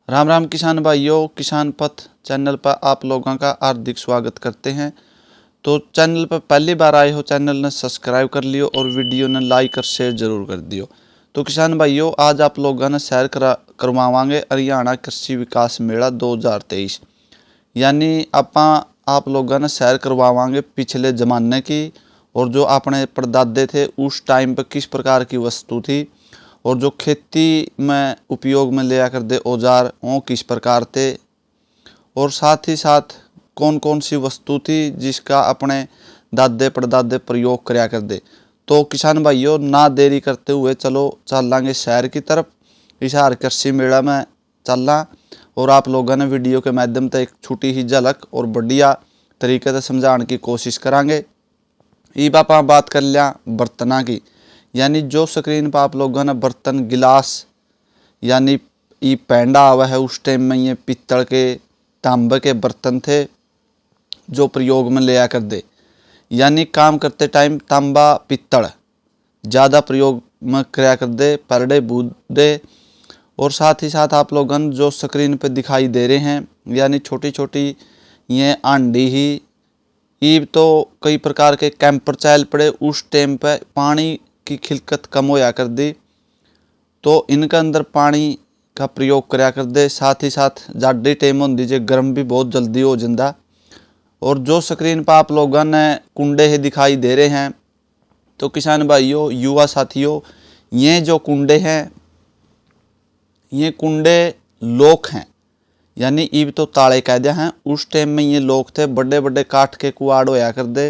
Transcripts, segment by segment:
राम राम किसान भाइयों, किसान पथ चैनल पर आप लोगों का हार्दिक स्वागत करते हैं। तो चैनल पर पहली बार आए हो, चैनल ने सब्सक्राइब कर लियो और वीडियो ने लाइक और शेयर जरूर कर दियो। तो किसान भाइयों, आज आप लोगों ने सैर करवावांगे हरियाणा कृषि विकास मेला 2023। यानी आप लोगों ने सैर करवावांगे पिछले ज़माने की, और जो अपने परदादे थे उस टाइम पर किस प्रकार की वस्तु थी, और जो खेती में उपयोग में लिया करते औजार वो किस प्रकार थे, और साथ ही साथ कौन कौन सी वस्तु थी जिसका अपने दादे परदादे प्रयोग कराया करते। तो किसान भाइयों, ना देरी करते हुए चलो चलांगे शहर की तरफ। इस हार कृषि मेला में चलना, और आप लोगों ने वीडियो के माध्यम से एक छोटी ही झलक और बढ़िया तरीके से समझाने की कोशिश करांगे। ये आप बात कर लिया बर्तना की, यानी जो स्क्रीन पर आप लोगों ने बर्तन गिलास यानी ये पैंडा आवा है, उस टाइम में ये पित्तल के तांबे के बर्तन थे जो प्रयोग में लिया कर दे। यानी काम करते टाइम तांबा पित्तल ज़्यादा प्रयोग में कराया कर दे, परडे बूढ़े। और साथ ही साथ आप लोगों जो स्क्रीन पर दिखाई दे रहे हैं, यानी छोटी छोटी ये आंडी ही ईब तो कई प्रकार के कैंपर चल पड़े। उस टाइम पे पानी की खिलकत कम होया कर दी, तो इनका अंदर पानी का प्रयोग कराया कर दे। साथ ही साथ जाडी टाइम होती जे गर्म भी बहुत जल्दी हो जाता। और जो स्क्रीन पर आप लोगों ने कुंडे ही दिखाई दे रहे हैं, तो किसान भाइयों युवा साथियों, ये जो कुंडे हैं ये कुंडे लोक हैं। यानी ईब तो ताले कायदे हैं, उस टाइम में ये लोग थे बड़े बड़े काठ के कुआड़ होया कर दे,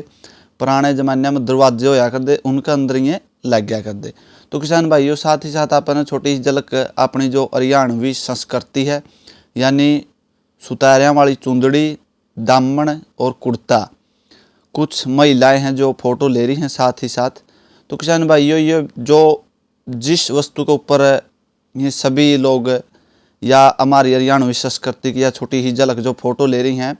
पुराने ज़माने में दरवाजे होया कर दे, उनके अंदर ये लग गया कर दे। तो किसान भाइयों, साथ ही साथ आपने छोटी सी झलक अपनी जो हरियाणवी संस्कृति है, यानी सुतारियाँ वाली चुंदड़ी, दामन और कुर्ता, कुछ महिलाएं हैं जो फोटो ले रही हैं साथ ही साथ। तो किसान भाइयों, ये जो जिस वस्तु के ऊपर ये सभी लोग या हमारी हरियाणवी संस्कृति की या छोटी ही झलक जो फोटो ले रही हैं,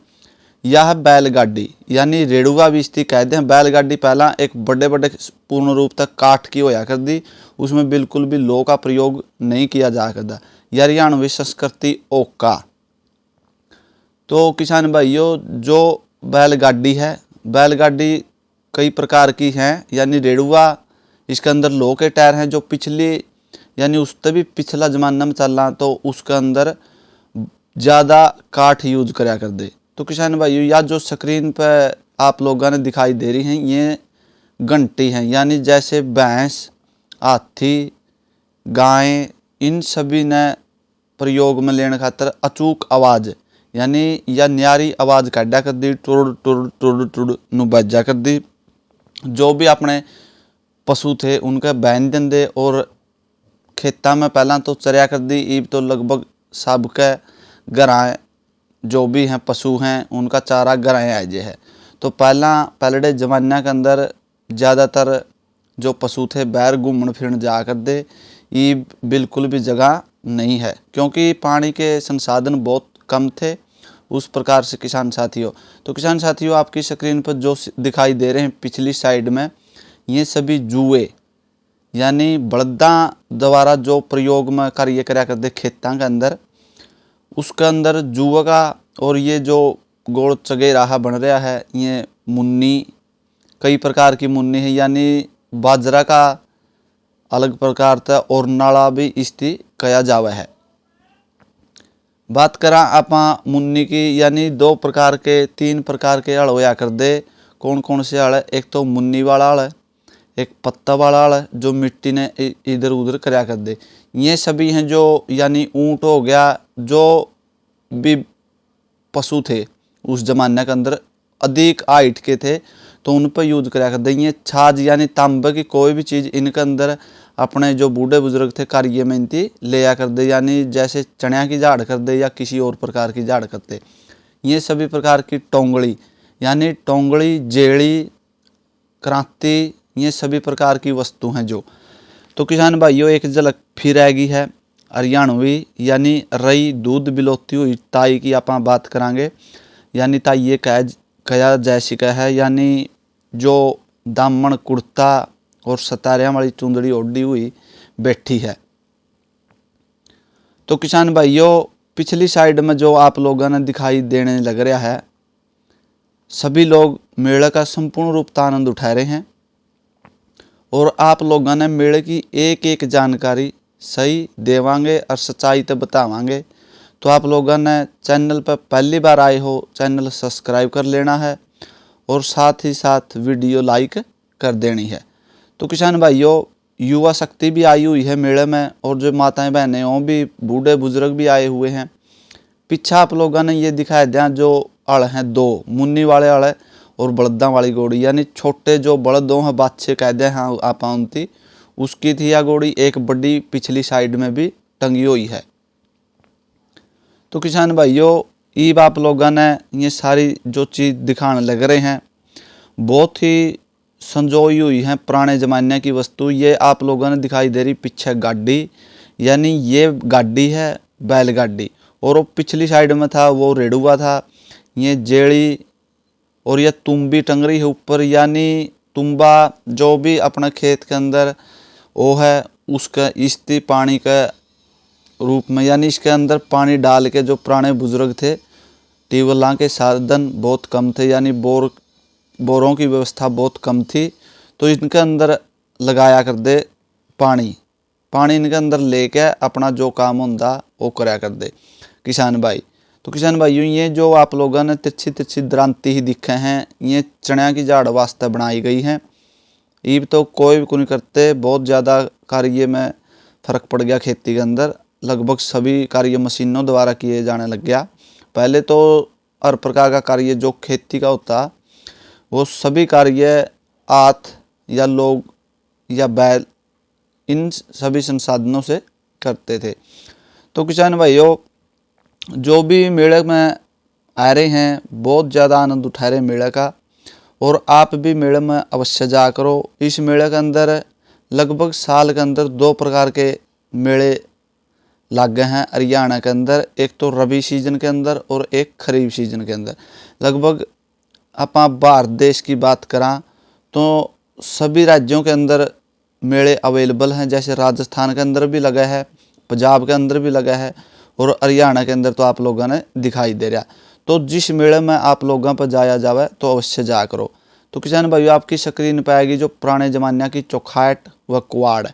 यह बैलगाड़ी यानी रेड़ुआ भी इसकी कहते हैं। बैलगाड़ी पहला एक बड़े बड़े पूर्ण रूप तक काठ की होया कर दी, उसमें बिल्कुल भी लोह का प्रयोग नहीं किया जा करता। यह हरियाणवी संस्कृति ओका। तो किसान भाइयों, जो बैलगाड़ी है, बैलगाड़ी कई प्रकार की हैं। यानी रेड़ुआ, इसके अंदर लोह के टायर हैं जो पिछली यानी उससे भी पिछला जमाना में चल रहा, तो उसके अंदर ज़्यादा काठ यूज कराया कर दे। तो किसान भाइयों, या जो स्क्रीन पर आप लोगों ने दिखाई दे रही हैं ये घंटी हैं। यानी जैसे भैंस, हाथी, गाय, इन सभी ने प्रयोग में लेने खातर अचूक आवाज़ यानी या न्यारी आवाज़ काढ़ा कर दी, टुड़ टुड़ टुड़ टुड़ नु बजा कर दी। जो भी अपने पशु थे उनके बैन देंदे, और खेता में पहला तो चरिया कर दी। ईब तो लगभग सबके घरां जो भी हैं पशु हैं उनका चारा घरां आ जे है। तो पहले ज़माने के अंदर ज़्यादातर जो पशु थे बाहर घूमने फिरने जा कर दे। ईब बिल्कुल भी जगह नहीं है, क्योंकि पानी के संसाधन बहुत कम थे उस प्रकार से। किसान साथियों, तो किसान साथियों, आपकी स्क्रीन पर जो दिखाई दे रहे हैं पिछली साइड में, ये सभी जुए यानी बलदा द्वारा जो प्रयोग में कार्य कराया करते खेतों के अंदर, उसके अंदर जुआ का। और ये जो गोल चगेराहा बन रहा है, ये मुन्नी कई प्रकार की मुन्नी है। यानी बाजरा का अलग प्रकार था, और नाला भी इसकी कहा जावा है। बात करा आपा मुन्नी की, यानी तीन प्रकार के हल होया कर दे। कौन कौन से हल है? एक तो मुन्नी वाला हल है, एक पत्ता वाला हल है जो मिट्टी ने इधर उधर कराया कर दे। ये सभी हैं जो यानी ऊँट हो गया, जो भी पशु थे उस जमाने के अंदर अधिक हाइट के थे, तो उन पर यूज कराया कर दे। ये छाछ यानी तांबे की कोई भी चीज़ इनके अंदर अपने जो बूढ़े बुजुर्ग थे कार्य में इनती ले आ कर दे। यानी जैसे चनिया की झाड़ कर दे या किसी और प्रकार की झाड़ करते। ये सभी प्रकार की टोंगड़ी यानी टोंगड़ी, जेड़ी, क्रांति, ये सभी प्रकार की वस्तु हैं जो। तो किसान भाइयों, एक झलक फिर आएगी है हरियाणवी, यानी रई दूध बिलोती हुई ताई की आप बात करांगे। यानी ताई ये कहा जैसी का है, यानी जो दामन कुर्ता और सतारियाँ वाली चुंदड़ी ओढ़ी हुई बैठी है। तो किसान भाइयों, पिछली साइड में जो आप लोगों ने दिखाई देने लग रहा है, सभी लोग मेले का संपूर्ण रूप से आनंद उठा रहे हैं और आप लोगों ने मेले की एक एक जानकारी सही देवांगे और सच्चाई तो बतावांगे। तो आप लोगों ने चैनल पर पहली बार आए हो, चैनल सब्सक्राइब कर लेना है और साथ ही साथ वीडियो लाइक कर देनी है। तो किसान भाइयों, युवा शक्ति भी आई हुई है मेले में और जो माताएं बहनें हों भी, बूढ़े बुजुर्ग भी आए हुए हैं। पीछे आप लोगों ने ये दिखाया दिया जो अड़ हैं, दो मुन्नी वाले अड़ और बलदा वाली घोड़ी, यानी छोटे जो बलदों हैं बादशाह कह दे हाँ आप उनती उसकी थी यह घोड़ी। एक बड़ी पिछली साइड में भी टंगी हुई है। तो किसान भाइयों, ईब आप लोगों ने ये सारी जो चीज़ दिखाने लग रहे हैं बहुत ही संजोई हुई है पुराने ज़माने की वस्तु। ये आप लोगों ने दिखाई दे रही पीछे गाड़ी, यानी ये गाड़ी है बैलगाड़ी, और वो पिछली साइड में था वो रेडुआ था। ये जेड़ी और ये तुम्बी टंगरी है ऊपर, यानी तुम्बा जो भी अपने खेत के अंदर वो है उसका इस्ती पानी के रूप में, यानी इसके अंदर पानी डाल के जो पुराने बुजुर्ग थे, ट्यूबवेलों के साधन बहुत कम थे, यानी बोरों की व्यवस्था बहुत कम थी, तो इनके अंदर लगाया कर दे पानी इनके अंदर लेके अपना जो काम होता वो कराया कर दे किसान भाई। तो किसान भाइयों, ये जो आप लोगों ने तिरछी द्रांति ही दिखे हैं, ये चणिया की झाड़ वास्ते बनाई गई हैं। ईब तो कोई भी को नहीं करते, बहुत ज़्यादा कार्य में फ़र्क पड़ गया खेती के अंदर। लगभग सभी कार्य मशीनों द्वारा किए जाने लग गया। पहले तो हर प्रकार का कार्य जो खेती का होता वो सभी कार्य हाथ या लोग या बैल इन सभी संसाधनों से करते थे। तो किसान भाइयों, जो भी मेले में आ रहे हैं बहुत ज़्यादा आनंद उठा रहे मेले का, और आप भी मेले में अवश्य जा करो। इस मेले के अंदर लगभग साल के अंदर दो प्रकार के मेले लागे हैं हरियाणा के अंदर, एक तो रबी सीजन के अंदर और एक खरीफ सीजन के अंदर। लगभग आप भारत देश की बात करा तो सभी राज्यों के अंदर मेले अवेलेबल हैं। जैसे राजस्थान के अंदर भी लगा है, पंजाब के अंदर भी लगा है और हरियाणा के अंदर तो आप लोगों ने दिखाई दे रहा। तो जिस मेले में आप लोगों पर जाया जावे तो अवश्य जा करो। तो किसान भाइयों, आपकी स्क्रीन पर आएगी जो पुराने ज़माने की चौखाट व कुआड़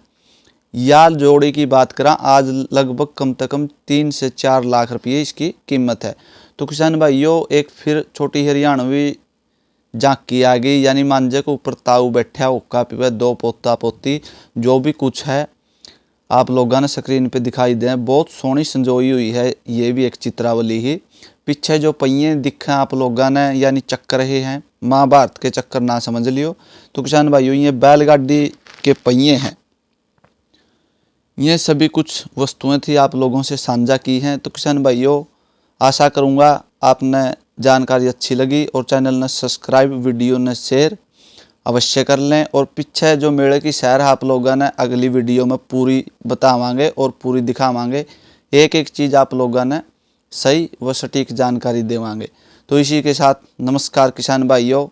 या जोड़ी की बात करा, आज लगभग कम से कम 3 से 4 लाख रुपये इसकी कीमत है। तो किसान भाइयों, एक फिर छोटी हरियाणवी झांकी आ गई, यानी मांझे के ऊपर ताऊ बैठा हुक्का पीवे, 2 पोता पोती जो भी कुछ है आप लोगों ने स्क्रीन पे दिखाई दे। बहुत सोहनी संजोई हुई है, ये भी एक चित्रावली ही। पीछे जो पहिए दिखे आप लोगों ने, यानी चक्कर रहे हैं, महाभारत के चक्कर ना समझ लियो। तो किसान भाइयों, ये बैलगाड़ी के पहिए हैं। ये सभी कुछ वस्तुएं थी आप लोगों से साझा की हैं। तो किसान भाइयों, आशा करूँगा आपने जानकारी अच्छी लगी और चैनल ने सब्सक्राइब, वीडियो ने शेयर अवश्य कर लें। और पीछे जो मेले की सैर आप लोगों ने अगली वीडियो में पूरी बतावांगे और पूरी दिखावांगे, एक एक चीज़ आप लोगों ने सही व सटीक जानकारी देवांगे। तो इसी के साथ नमस्कार किसान भाइयों,